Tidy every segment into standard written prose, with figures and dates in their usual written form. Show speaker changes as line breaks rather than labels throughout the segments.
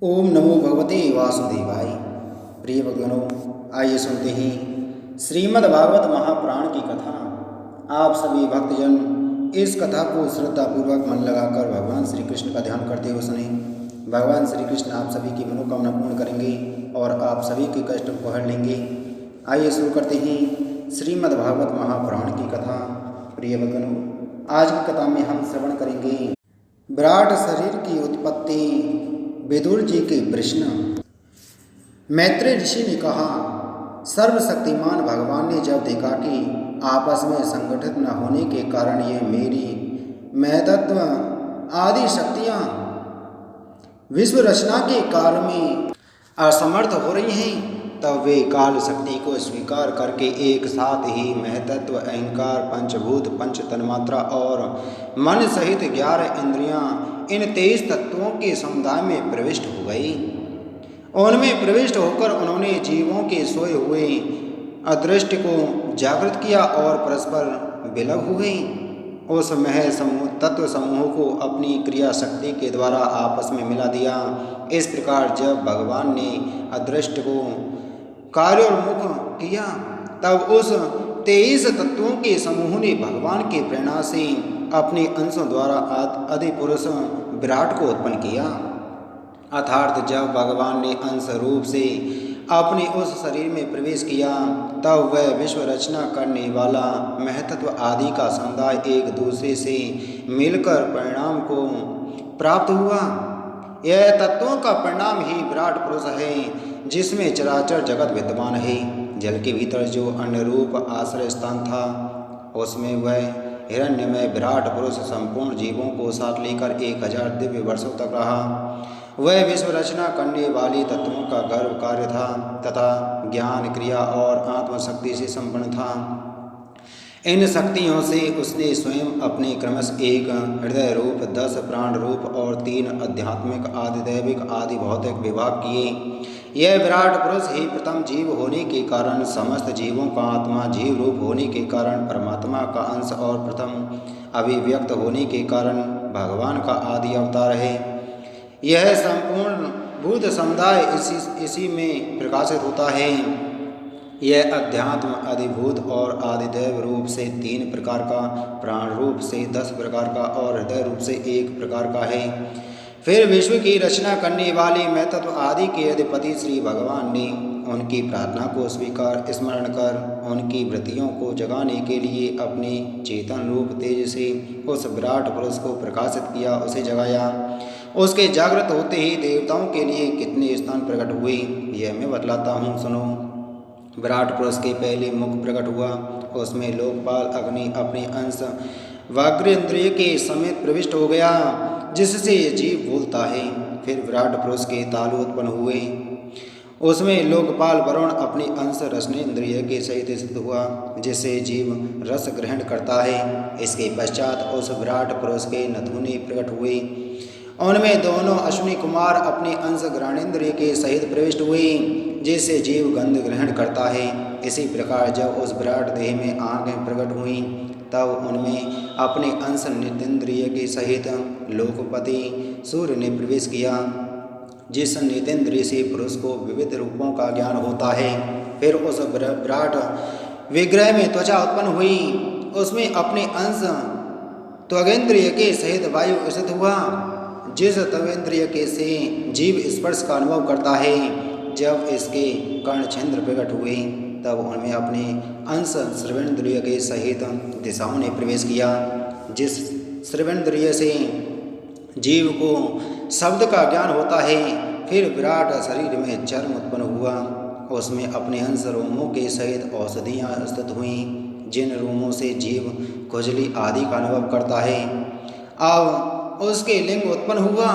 ओम नमो भगवते वासुदेवाय। प्रिय भक्तगणों, आइए सुनते हैं श्रीमद् भागवत महापुराण की कथा। आप सभी भक्तजन इस कथा को श्रद्धापूर्वक मन लगाकर भगवान श्री कृष्ण का ध्यान करते हुए सुने। भगवान श्री कृष्ण आप सभी की मनोकामना पूर्ण करेंगे और आप सभी के कष्ट को हर लेंगे। आइए शुरू करते हैं श्रीमद् भागवत महापुराण की कथा। प्रिय भक्तगणों, आज की कथा में हम श्रवण करेंगे विराट शरीर की उत्पत्ति, विदुर जी के प्रश्न। मैत्रेय ऋषि ने कहा, सर्वशक्तिमान भगवान ने जब देखा कि आपस में संगठित न होने के कारण ये मेरी महतत्व आदि शक्तियां विश्व रचना के कार्य में असमर्थ हो रही हैं, तब वे काल शक्ति को स्वीकार करके एक साथ ही महतत्व, अहंकार, पंचभूत, पंच तन्मात्रा और मन सहित 11 इंद्रियां इन 23 तत्वों के समुदाय में प्रविष्ट हो गई। उनमें प्रविष्ट होकर उन्होंने जीवों के सोए हुए अदृष्ट को जागृत किया और परस्पर विलग हुए उस मह समूह तत्व समूह को अपनी क्रिया शक्ति के द्वारा आपस में मिला दिया। इस प्रकार जब भगवान ने अदृष्ट को कार्योन्मुख किया, तब उस 23 तत्वों के समूह ने भगवान के प्रेरणा से अपने अंशों द्वारा आदि पुरुष विराट को उत्पन्न किया। अर्थात जब भगवान ने अंश रूप से अपने उस शरीर में प्रवेश किया, तब वह विश्व रचना करने वाला महतत्व आदि का समुदाय एक दूसरे से मिलकर परिणाम को प्राप्त हुआ। यह तत्वों का परिणाम ही विराट पुरुष है, जिसमें चराचर जगत विद्यमान है। जल के भीतर जो अन्य रूप आश्रय स्थान था, उसमें वह हिरण्यमय विराट पुरुष संपूर्ण जीवों को साथ लेकर 1000 दिव्य वर्षों तक रहा। वह विश्व रचना करने वाली तत्वों का गर्भ कार्य था तथा ज्ञान, क्रिया और आत्मशक्ति से संपन्न था। इन शक्तियों से उसने स्वयं अपने क्रमश एक हृदय रूप, 10 प्राण रूप और 3 आध्यात्मिक, आदि दैविक, आदि भौतिक विभाग किए। यह विराट पुरुष ही प्रथम जीव होने के कारण समस्त जीवों का आत्मा, जीव रूप होने के कारण परमात्मा का अंश और प्रथम अभिव्यक्त होने के कारण भगवान का आदि अवतार है। यह संपूर्ण भूत समुदाय इसी में प्रकाशित होता है। यह अध्यात्म, अधिभूत और आदिदेव रूप से 3 प्रकार का, प्राण रूप से 10 प्रकार का और हृदय रूप से 1 प्रकार का है। फिर विश्व की रचना करने वाले महतत्व आदि के अधिपति श्री भगवान ने उनकी प्रार्थना को स्मरण कर उनकी वृत्तियों को जगाने के लिए अपने चेतन रूप तेज से उस विराट पुरुष को प्रकाशित किया, उसे जगाया। उसके जागृत होते ही देवताओं के लिए कितने स्थान प्रकट हुए, यह मैं बतलाता हूँ, सुनो। विराट पुरुष के पहले मुख प्रकट हुआ, उसमें लोकपाल अग्नि अपने अंश वाग्रेंद्रिय के समेत प्रविष्ट हो गया, जिससे ये जीव बोलता है। फिर विराट पुरुष के तालु उत्पन्न हुए, उसमें लोकपाल वरुण अपने अंश रसनेन्द्रिय के सहित स्थित हुआ, जिससे जीव रस ग्रहण करता है। इसके पश्चात उस विराट पुरुष के नथुने प्रकट हुए, उनमें दोनों अश्विनी कुमार अपने अंश घ्राणेन्द्रिय के सहित प्रविष्ट हुए, जिससे जीव गंध ग्रहण करता है। इसी प्रकार जब उस विराट देह में आंखें प्रकट हुई, तब उनमें अपने अंश नेतेन्द्रिय के सहित लोकपति सूर्य ने प्रवेश किया, जिस नेतेन्द्रिय से पुरुष को विविध रूपों का ज्ञान होता है। फिर उस विराट विग्रह में त्वचा उत्पन्न हुई, उसमें अपने अंश त्वगेन्द्रिय के सहित वायु स्थित हुआ, जिस त्वगेन्द्रिय के से जीव स्पर्श का अनुभव करता है। जब इसके कर्ण छिद्र प्रकट हुए, तब उनमें अपने अंश श्रवणेन्द्रिय के सहित दिशाओं ने प्रवेश किया, जिस श्रवणेन्द्रिय से जीव को शब्द का ज्ञान होता है। फिर विराट शरीर में चर्म उत्पन्न हुआ, उसमें अपने अंश रोमों के सहित औषधियाँ स्थित हुईं, जिन रोमों से जीव खुजली आदि का अनुभव करता है। अब उसके लिंग उत्पन्न हुआ,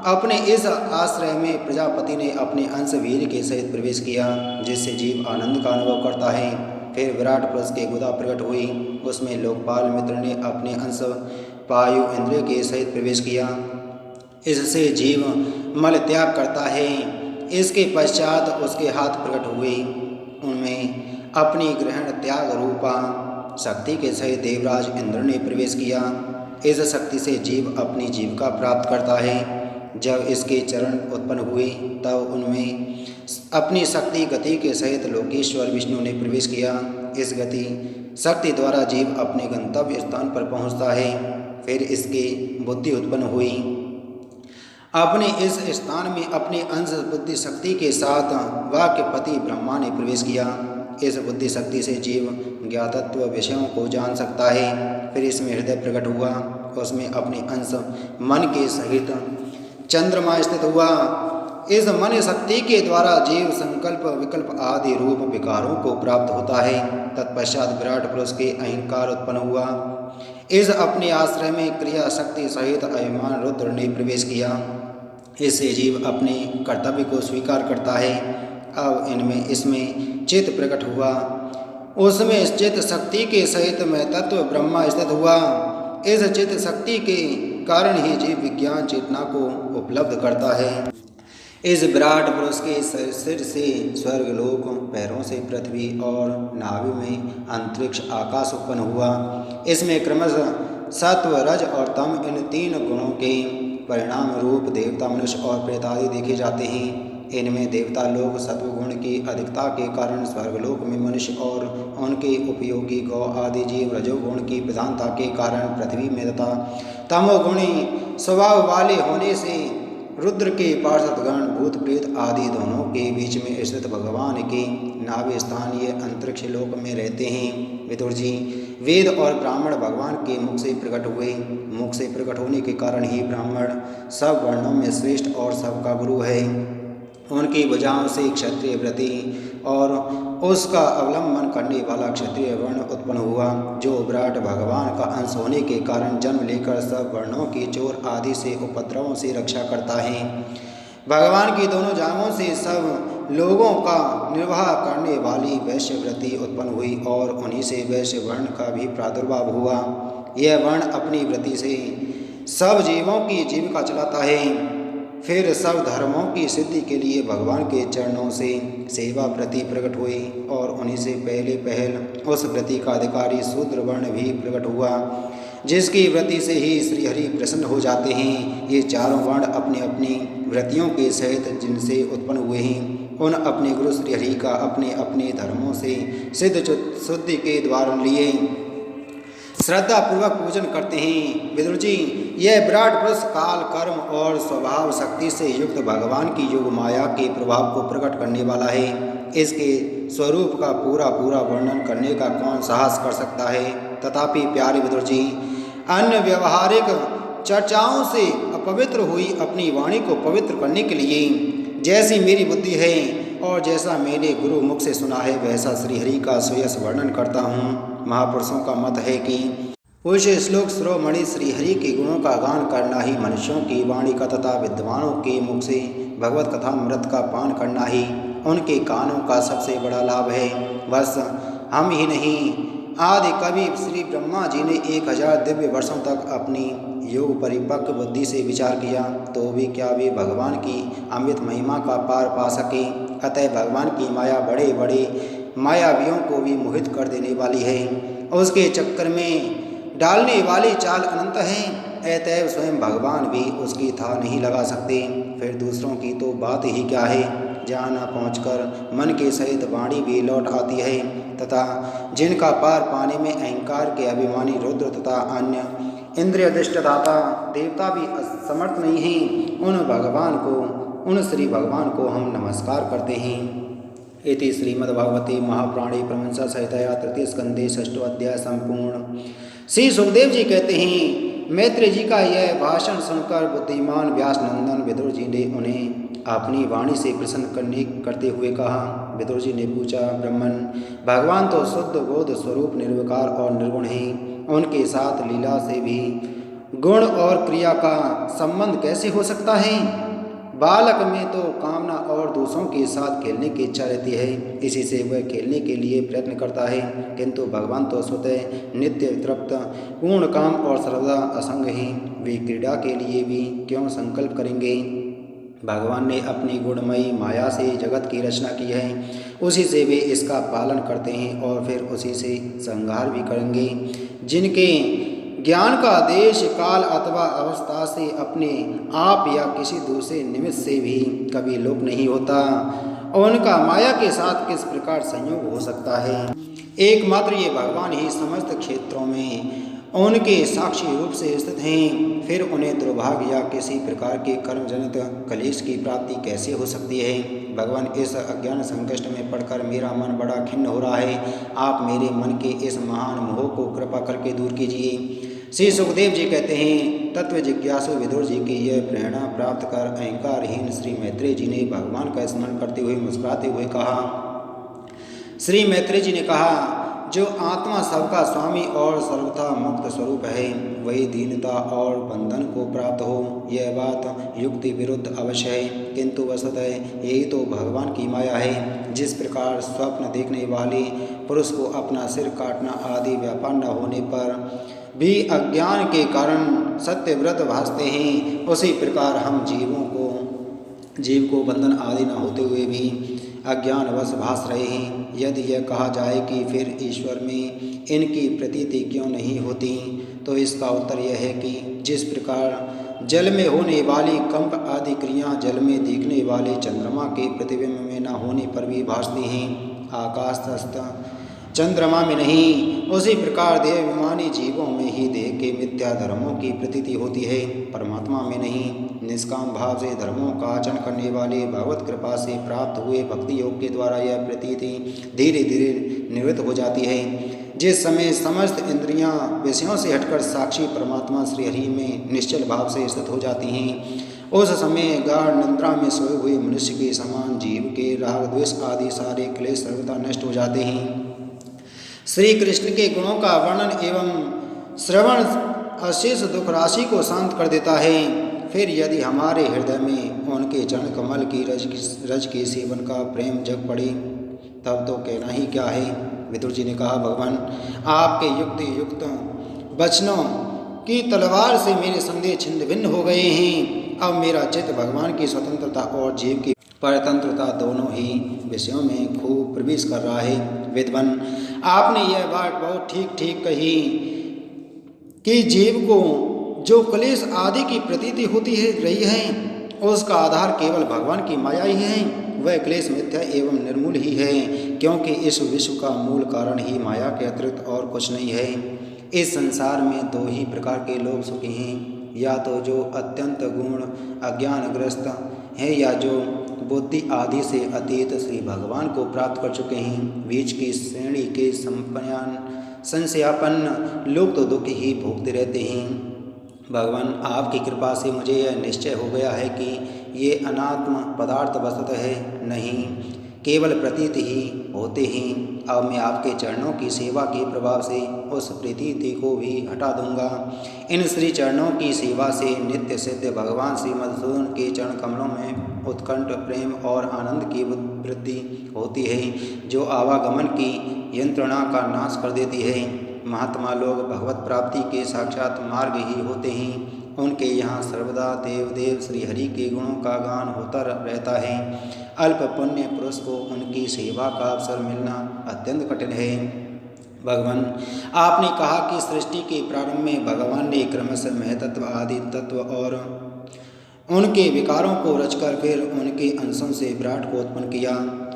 अपने इस आश्रय में प्रजापति ने अपने अंश वीर के सहित प्रवेश किया, जिससे जीव आनंद का अनुभव करता है। फिर विराट पुरुष के गुदा प्रकट हुई, उसमें लोकपाल मित्र ने अपने अंश वायु इंद्रिय के सहित प्रवेश किया, इससे जीव मल त्याग करता है। इसके पश्चात उसके हाथ प्रकट हुए, उनमें अपनी ग्रहण त्याग रूपा शक्ति के सहित देवराज इंद्र ने प्रवेश किया। इस शक्ति से जीव अपनी जीविका प्राप्त करता है। जब इसके चरण उत्पन्न हुए तब उनमें अपनी शक्ति गति के सहित लोकेश्वर विष्णु ने प्रवेश किया। इस गति शक्ति द्वारा जीव अपने गंतव्य स्थान पर पहुंचता है। फिर इसके बुद्धि उत्पन्न हुई। अपने इस स्थान में अपनी अंश बुद्धि शक्ति के साथ वाक्यपति ब्रह्मा ने प्रवेश किया। इस बुद्धि शक्ति से जीव ज्ञातत्व विषयों को जान सकता है। फिर इसमें हृदय प्रकट हुआ। उसमें अपने अंश मन के सहित चंद्रमा स्थित हुआ। इस मन शक्ति के द्वारा जीव संकल्प विकल्प आदि रूप विकारों को प्राप्त होता है। तत्पश्चात विराट पुरुष के अहंकार उत्पन्न हुआ। इस अपने आश्रय में क्रिया शक्ति सहित अभिमान रुद्र ने प्रवेश किया। इससे जीव अपने कर्तव्य को स्वीकार करता है। अब इसमें चित्त प्रकट हुआ। उसमें चित्त शक्ति के सहित में तत्व ब्रह्मा स्थित हुआ। इस चित्त शक्ति के कारण ही जीव विज्ञान चेतना को उपलब्ध करता है। इस विराट पुरुष के सिर से स्वर्गलोक, पैरों से पृथ्वी और नाभि में अंतरिक्ष आकाश उत्पन्न हुआ। इसमें क्रमशः सत्व रज और तम इन तीन गुणों के परिणाम रूप देवता मनुष्य और प्रेत आदि देखे जाते हैं। इनमें देवता लोग सत्वगुण की अधिकता के कारण स्वर्गलोक में मनुष्य और उनके उपयोगी गौ आदि जीव रजोगुण की प्रधानता के कारण पृथ्वी में तथा तमोगुणी स्वभाव वाले होने से रुद्र के पार्षदगण भूत प्रेत आदि दोनों के बीच में स्थित भगवान के नाभि स्थान ये अंतरिक्ष लोक में रहते हैं। विदुर जी, वेद और ब्राह्मण भगवान के मुख से प्रकट हुए। मुख से प्रकट होने के कारण ही ब्राह्मण सब वर्णों में श्रेष्ठ और सबका गुरु है। उनकी भुजाओं से क्षत्रिय व्रति और उसका अवलंबन करने वाला क्षत्रिय वर्ण उत्पन्न हुआ, जो विराट भगवान का अंश होने के कारण जन्म लेकर सब वर्णों की चोर आदि से उपद्रवों से रक्षा करता है। भगवान की दोनों जांघों से सब लोगों का निर्वाह करने वाली वैश्य व्रति उत्पन्न हुई और उन्हीं से वैश्य वर्ण का भी प्रादुर्भाव हुआ। यह वर्ण अपनी व्रति से सब जीवों की जीविका चलाता है। फिर सब धर्मों की सिद्धि के लिए भगवान के चरणों से सेवा व्रति प्रकट हुई और उन्हीं से पहले पहल उस व्रति का अधिकारी शूद्र वर्ण भी प्रकट हुआ, जिसकी व्रति से ही श्रीहरि प्रसन्न हो जाते हैं। ये चारों वर्ण अपनी अपनी व्रतियों के सहित जिनसे उत्पन्न हुए हैं, उन अपने गुरु श्रीहरि का अपने अपने धर्मों से सिद्ध शुद्धि के द्वार लिए श्रद्धा पूर्वक पूजन करते हैं। विदुर जी, यह विराट पुरुष काल, कर्म और स्वभाव शक्ति से युक्त भगवान की योग माया के प्रभाव को प्रकट करने वाला है। इसके स्वरूप का पूरा वर्णन करने का कौन साहस कर सकता है। तथापि प्यारे विदुर जी, अन्य व्यवहारिक चर्चाओं से अपवित्र हुई अपनी वाणी को पवित्र करने के लिए जैसी मेरी बुद्धि है और जैसा मैंने गुरु मुख से सुना है, वैसा श्रीहरि का सुयश वर्णन करता हूँ। महापुरुषों का मत है कि पुरुष श्लोक श्रोमणि श्रीहरि के गुणों का गान करना ही मनुष्यों की वाणी का तथा विद्वानों के मुख से भगवत कथा मृत का पान करना ही उनके कानों का सबसे बड़ा लाभ है। बस हम ही नहीं, आदि कवि श्री ब्रह्मा जी ने 1000 दिव्य वर्षों तक अपनी योग परिपक्व बुद्धि से विचार किया, तो भी क्या वे भगवान की अमृत महिमा का पार पा सके। अतः भगवान की माया बड़े बड़े मायावियों को भी मोहित कर देने वाली है। उसके चक्कर में डालने वाली चाल अनंत है। अतएव स्वयं भगवान भी उसकी था नहीं लगा सकते, फिर दूसरों की तो बात ही क्या है। जहाँ न पहुँचकर मन के सहित वाणी भी लौट आती है तथा जिनका पार पाने में अहंकार के अभिमानी रुद्र तथा अन्य इंद्रिय दृष्टदाता देवता भी समर्थ नहीं हैं, उन श्री भगवान को हम नमस्कार करते हैं। इति श्रीमद्भागवते महापुराणे परमहंस संहितायां तृतीय स्कंदे 6वां अध्याय संपूर्ण। श्री सुखदेव जी कहते हैं, मैत्रेय जी का यह भाषण सुनकर बुद्धिमान व्यास नंदन विदुर जी ने उन्हें अपनी वाणी से प्रसन्न करते हुए कहा। विदुर जी ने पूछा, ब्रह्मन, भगवान तो शुद्ध बोध स्वरूप निर्विकार और निर्गुण हैं, उनके साथ लीला से भी गुण और क्रिया का संबंध कैसे हो सकता है। बालक में तो कामना और दूसरों के साथ खेलने की इच्छा रहती है, इसी से वह खेलने के लिए प्रयत्न करता है, किंतु भगवान तो स्वतः नित्य तृप्त पूर्ण काम और सर्वदा असंग हैं, वे क्रीड़ा के लिए भी क्यों संकल्प करेंगे। भगवान ने अपनी गुणमयी माया से जगत की रचना की है, उसी से वे इसका पालन करते हैं और फिर उसी से संहार भी करेंगे। जिनके ज्ञान का देश काल अथवा अवस्था से अपने आप या किसी दूसरे निमित्त से भी कभी लोप नहीं होता। उनका माया के साथ किस प्रकार संयोग हो सकता है? एकमात्र ये भगवान ही समस्त क्षेत्रों में उनके साक्षी रूप से स्थित हैं। फिर उन्हें दुर्भाग्य या किसी प्रकार के कर्मजनित कलेश की प्राप्ति कैसे हो सकती है? भगवान, इस अज्ञान संकष्ट में पड़कर मेरा मन बड़ा खिन्न हो रहा है। आप मेरे मन के इस महान मोह को कृपा करके दूर कीजिए। श्री सुखदेव जी कहते हैं, तत्व जिज्ञासु विदुर जी की यह प्रेरणा प्राप्त कर अहंकारहीन श्री मैत्रेय जी ने भगवान का स्मरण करते हुए मुस्कुराते हुए कहा। श्री मैत्रेय जी ने कहा, जो आत्मा सबका स्वामी और सर्वथा मुक्त स्वरूप है, वही दीनता और बंधन को प्राप्त हो। यह बात युक्ति विरुद्ध अवश्य है, किंतु वस्तुतः यही तो भगवान की माया है। जिस प्रकार स्वप्न देखने वाले पुरुष को अपना सिर काटना आदि व्यापार न होने पर भी अज्ञान के कारण सत्यव्रत भासते हैं, उसी प्रकार हम जीव को बंधन आदि न होते हुए भी अज्ञानवश भास रहे हैं। यदि यह कहा जाए कि फिर ईश्वर में इनकी प्रतीति क्यों नहीं होती, तो इसका उत्तर यह है कि जिस प्रकार जल में होने वाली कंप आदि क्रिया जल में दिखने वाले चंद्रमा के प्रतिबिंब में न होने पर भी भासती हैं, आकाशस्थ चंद्रमा में नहीं, उसी प्रकार देहाभिमानी जीवों में ही देह के मिथ्या धर्मों की प्रतीति होती है, परमात्मा में नहीं। निष्काम भाव से धर्मों का आचरण करने वाले भगवत कृपा से प्राप्त हुए भक्ति योग के द्वारा यह प्रतीति धीरे धीरे निवृत्त हो जाती है। जिस समय समस्त इंद्रियां विषयों से हटकर साक्षी परमात्मा श्रीहरि में निश्चल भाव से स्थित हो जाती हैं, उस समय गाढ़ निद्रा में सोए हुए मनुष्य के समान जीव के राग द्वेष आदि सारे क्लेश सर्वथा नष्ट हो जाते हैं। श्री कृष्ण के गुणों का वर्णन एवं श्रवण अशेष दुख राशि को शांत कर देता है। फिर यदि हमारे हृदय में उनके चरण कमल की रज के सेवन का प्रेम जग पड़े, तब तो कहना ही क्या है। विदुर जी ने कहा, भगवान, आपके युक्ति युक्त वचनों की तलवार से मेरे संदेह छिन्न भिन्न हो गए हैं। अब मेरा चित्त भगवान की स्वतंत्रता और जीव की परतंत्रता दोनों ही विषयों में खूब प्रवेश कर रहा है। विद्वान, आपने यह बात बहुत ठीक कही कि जीव को जो क्लेश आदि की प्रतीति होती है रही है, उसका आधार केवल भगवान की माया ही है। वह क्लेश मिथ्या एवं निर्मूल ही है, क्योंकि इस विश्व का मूल कारण ही माया के अतिरिक्त और कुछ नहीं है। इस संसार में दो ही प्रकार के लोग सुखी हैं, या तो जो अत्यंत गुण अज्ञानग्रस्त हैं, या जो बुद्धि आदि से अतीत श्री भगवान को प्राप्त कर चुके हैं। बीच की श्रेणी के संशयापन्न लोग तो दुख ही भोगते रहते हैं। भगवान, आपकी कृपा से मुझे यह निश्चय हो गया है कि ये अनात्म पदार्थ वस्तुतः है नहीं, केवल प्रतीति ही होते हैं। अब मैं आपके चरणों की सेवा के प्रभाव से उस प्रतीति को भी हटा दूंगा। इन श्री चरणों की सेवा से नित्य सिद्ध भगवान श्री मधुसूदन के चरण कमलों में उत्कंठ प्रेम और आनंद की वृद्धि होती है, जो आवागमन की यंत्रणा का नाश कर देती है। महात्मा लोग भगवत प्राप्ति के साक्षात मार्ग ही होते हैं। उनके यहाँ सर्वदा देव श्री हरि के गुणों का गान होता रहता है। अल्प पुण्य पुरुष को उनकी सेवा का अवसर मिलना अत्यंत कठिन है। भगवान, आपने कहा कि सृष्टि के प्रारंभ में भगवान ने क्रमशः महतत्व आदि तत्व और उनके विकारों को रचकर फिर उनके अंशों से विराट को उत्पन्न किया,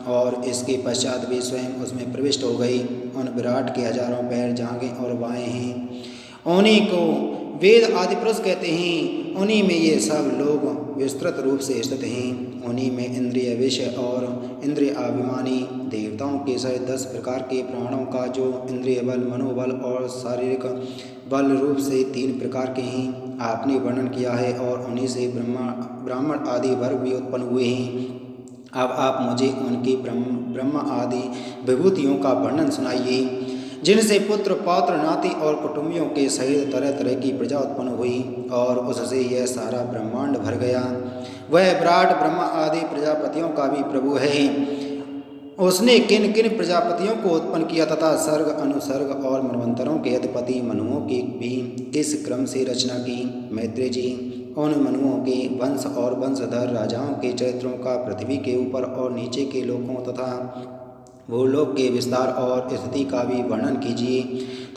और इसके पश्चात भी स्वयं उसमें प्रविष्ट हो गई। उन विराट के हजारों पैर जांघें और बाएं हैं, उन्हीं को वेद आदि पुरुष कहते हैं। उन्हीं में ये सब लोग विस्तृत रूप से स्थित हैं। उन्हीं में इंद्रिय विषय और इंद्रिय अभिमानी देवताओं के सहित 10 प्रकार के प्राणों का जो इंद्रिय बल, मनोबल और शारीरिक बल रूप से 3 प्रकार के हैं, आपने वर्णन किया है, और उन्हीं से ब्राह्मण आदि वर्ग भी उत्पन्न हुए हैं। अब आप मुझे उनकी ब्रह्म आदि विभूतियों का वर्णन सुनाइए, जिनसे पुत्र पौत्र नाती और कुटुंबियों के सहित तरह तरह की प्रजा उत्पन्न हुई, और उससे यह सारा ब्रह्मांड भर गया। वह विराट ब्रह्मा आदि प्रजापतियों का भी प्रभु है। उसने किन किन प्रजापतियों को उत्पन्न किया तथा सर्ग, अनुसर्ग और मनवंतरों के अधिपति मनुओं की भी किस क्रम से रचना की। मैत्रेय जी, उन मनुओं के वंश और वंशधर राजाओं के चरित्रों का पृथ्वी के ऊपर और नीचे के लोकों तथा भूलोक के विस्तार और स्थिति का भी वर्णन कीजिए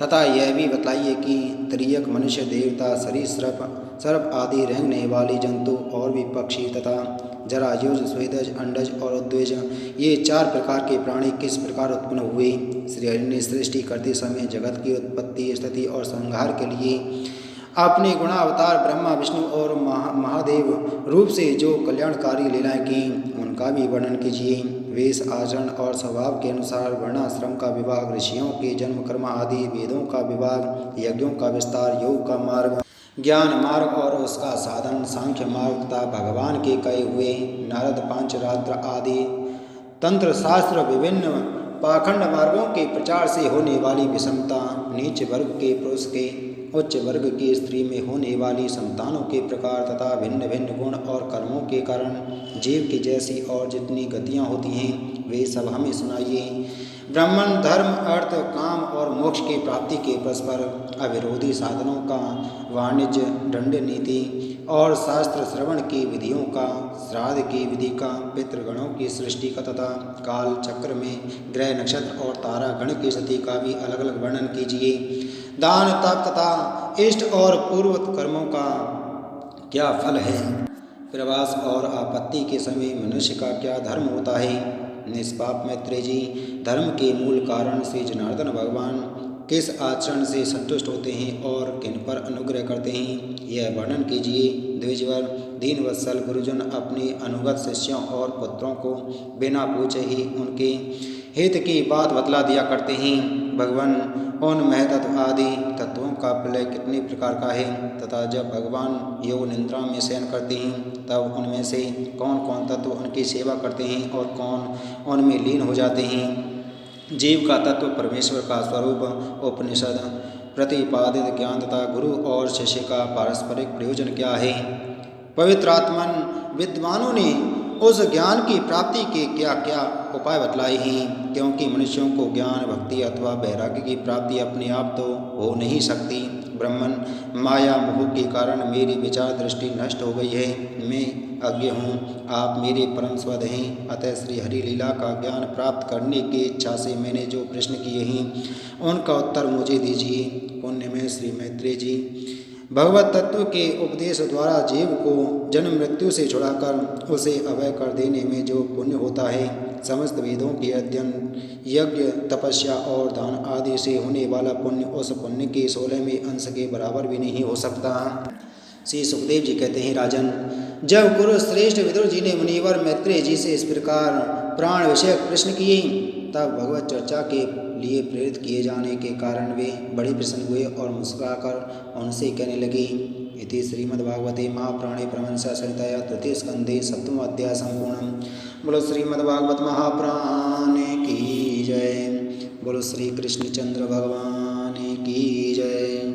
तथा यह भी बताइए कि त्रियक मनुष्य, देवता, सरीसृप, सर्प आदि रेंगने वाली जंतु और भी पक्षी तथा जरायुज, स्वेदज, अंडज और उद्वेज, ये 4 प्रकार के प्राणी किस प्रकार उत्पन्न हुए। श्री हरि ने सृष्टि करते समय जगत की उत्पत्ति, स्थिति और संहार के लिए अपने गुणावतार ब्रह्मा, विष्णु और महादेव रूप से जो कल्याणकारी लीलाएं की, उनका भी वर्णन कीजिए। वेश, आचरण और स्वभाव के अनुसार वर्णाश्रम का विभाग, ऋषियों के जन्म कर्म आदि, वेदों का विभाग, यज्ञों का विस्तार, योग का मार्ग, ज्ञान मार्ग और उसका साधन, सांख्य मार्ग तथा भगवान के कहे हुए नारद पांचरात्र आदि तंत्र शास्त्र, विभिन्न पाखंड मार्गों के प्रचार से होने वाली विषमता, नीच वर्ग के पुरुष के उच्च वर्ग की स्त्री में होने वाली संतानों के प्रकार तथा भिन्न भिन्न गुण और कर्मों के कारण जीव की जैसी और जितनी गतियाँ होती हैं वे सब हमें सुनाइए। ब्राह्मण धर्म, अर्थ, काम और मोक्ष की प्राप्ति के परस्पर अविरोधी साधनों का, वाणिज्य, दंड नीति और शास्त्र श्रवण की विधियों का, श्राद्ध की विधि का, पितृगणों की सृष्टि का तथा काल चक्र में ग्रह, नक्षत्र और तारा गण की स्थिति का भी अलग अलग वर्णन कीजिए। दान, तप तथा इष्ट और पूर्वत कर्मों का क्या फल है। प्रवास और आपत्ति के समय मनुष्य का क्या धर्म होता है। निष्पाप मैत्रेय जी, धर्म के मूल कारण श्री जनार्दन भगवान किस आचरण से संतुष्ट होते हैं और किन पर अनुग्रह करते हैं, यह वर्णन कीजिए। द्विजवर, दीनवत्सल गुरुजन अपने अनुगत शिष्यों और पुत्रों को बिना पूछे ही उनके हित की बात बतला दिया करते हैं। भगवान उन महतत्व आदि तत्वों का प्रलय कितने प्रकार का है तथा जब भगवान योग निद्रा में शयन करते हैं तब उनमें से कौन कौन तत्व उनकी सेवा करते हैं और कौन उनमें लीन हो जाते हैं। जीव का तत्व, परमेश्वर का स्वरूप, उपनिषद प्रतिपादित ज्ञान तथा गुरु और शिष्य का पारस्परिक प्रयोजन क्या है। पवित्र आत्मन विद्वानों ने उस ज्ञान की प्राप्ति के क्या क्या उपाय बतलाए हैं, क्योंकि मनुष्यों को ज्ञान, भक्ति अथवा वैराग्य की प्राप्ति अपने आप तो हो नहीं सकती। ब्रह्मन, माया मोह के कारण मेरी विचार दृष्टि नष्ट हो गई है, मैं अज्ञ हूँ, आप मेरे परम स्वद हैं, अतः श्री हरि लीला का ज्ञान प्राप्त करने की इच्छा से मैंने जो प्रश्न किए हैं उनका उत्तर मुझे दीजिए। पुण्य में श्री मैत्रेय जी, भगवत तत्व के उपदेश द्वारा जीव को जन्म मृत्यु से छुड़ाकर उसे अभय कर देने में जो पुण्य होता है, समस्त वेदों के अध्ययन, यज्ञ, तपस्या और दान आदि से होने वाला पुण्य उस पुण्य के 16वें अंश के बराबर भी नहीं हो सकता। श्री सुखदेव जी कहते हैं, राजन, जब गुरु श्रेष्ठ विदुर जी ने मुनिवर मैत्रेय जी से इस प्रकार प्राण विषयक प्रश्न किए तब भगवत चर्चा के लिए प्रेरित किए जाने के कारण वे बड़े प्रसन्न हुए और मुस्कुराकर उनसे कहने लगे। इति श्रीमद्भागवते महापुराणे परमहंस संहितायां तृतीय स्कंधे 7वां अध्याय संपूर्णम्। बोलो श्रीमद्भागवत महापुराण की जय। बोलो श्री कृष्णचंद्र भगवान की जय।